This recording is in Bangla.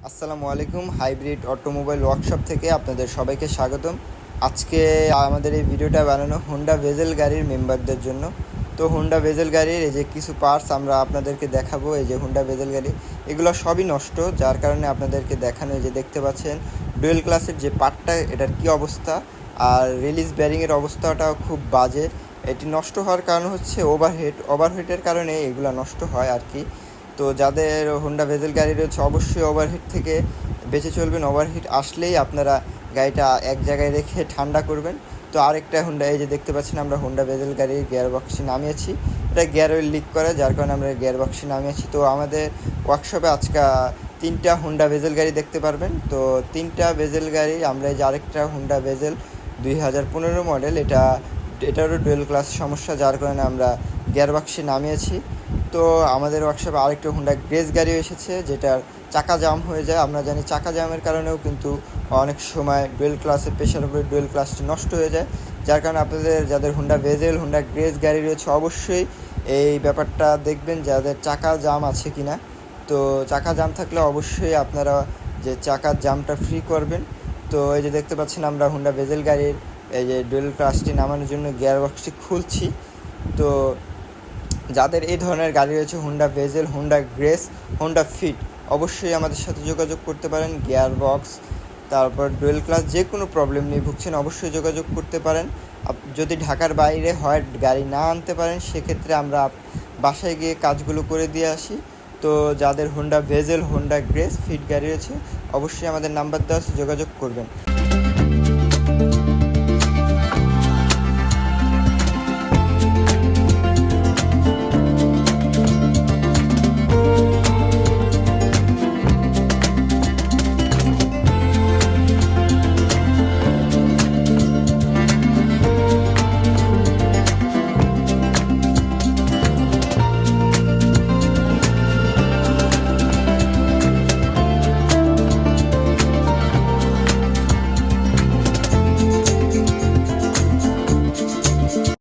আসসালামু আলাইকুম। হাইব্রিড অটোমোবাইল ওয়ার্কশপ থেকে আপনাদের সবাইকে স্বাগতম। আজকে আমাদের এই ভিডিওটা বানানো হোন্ডা ভেজেল গাড়ির মেম্বারদের জন্য। তো হোন্ডা ভেজেল গাড়ির এই যে কিছু পার্টস আমরা আপনাদেরকে দেখাবো। এই যে হোন্ডা ভেজেল গাড়ি, এগুলো সবই নষ্ট, যার কারণে আপনাদেরকে দেখানো। এই যে দেখতে পাচ্ছেন ডুয়েল ক্লাসের যে পার্টটা, এটার কি অবস্থা, আর রিলিজ ব্যারিংয়ের অবস্থাটাও খুব বাজে। এটি নষ্ট হওয়ার কারণ হচ্ছে ওভারহিটের কারণে এগুলো নষ্ট হয় আর কি। তো যাদের হোন্ডা ভেজেল গাড়ি রয়েছে অবশ্যই ওভারহিট থেকে বেঁচে চলবেন। ওভারহিট আসলেই আপনারা গাড়িটা এক জায়গায় রেখে ঠান্ডা করবেন। তো আরেকটা হোন্ডা, এই যে দেখতে পাচ্ছেন আমরা হোন্ডা ভেজেল গাড়ির গিয়ার বক্সে নামিয়েছি। এটা গিয়ার অয়েল লিক করে, যার কারণে আমরা গিয়ার বক্সে নামিয়েছি। তো আমাদের ওয়ার্কশপে আজকে তিনটা হোন্ডা ভেজেল গাড়ি দেখতে পারবেন। তো তিনটা ভেজেল গাড়ি আমরা, এই যে আরেকটা হোন্ডা ভেজেল 2015 মডেল, এটারও ডুয়েল ক্লাস সমস্যা, যার কারণে আমরা গিয়ার বক্সে নামিয়েছি। তো আমাদের ওয়ার্কশপে আরেকটা হোন্ডা গ্রেস গাড়ি এসেছে, যেটার চাকা জাম হয়ে যায়। আমরা জানি চাকা জামের কারণেও কিন্তু অনেক সময় ডুয়েল ক্লাসের প্রেশার উপরে ডুয়েল ক্লাসটি নষ্ট হয়ে যায়, যার কারণে আপনাদের যাদের হোন্ডা ভেজেল, হোন্ডা গ্রেস গাড়ি রয়েছে অবশ্যই এই ব্যাপারটা দেখবেন যাদের চাকা জাম আছে কি না। তো চাকা জাম থাকলে অবশ্যই আপনারা যে চাকার জামটা ফ্রি করবেন। তো এই যে দেখতে পাচ্ছেন আমরা হোন্ডা ভেজেল গাড়ির এই যে ডুয়েল ক্লাসটি নামানোর জন্য গিয়ার বক্সটি খুলছি। তো যাদের এই ধরনের গাড়ি রয়েছে, Honda Vezel, Honda Grace, Honda Fit, অবশ্যই আমাদের সাথে যোগাযোগ করতে পারেন। গিয়ার বক্স, তারপর ডুয়েল ক্লাস, যে কোনো প্রবলেম নিয়ে ভুগছেন অবশ্যই যোগাযোগ করতে পারেন। যদি ঢাকার বাইরে হয় গাড়ি না আনতে পারেন, সেক্ষেত্রে আমরা বাসায় গিয়ে কাজগুলো করে দিয়ে আসি। তো যাদের Honda Vezel, Honda Grace, Fit গাড়ি রয়েছে অবশ্যই আমাদের নাম্বার দেওয়া আছে, যোগাযোগ করবেন।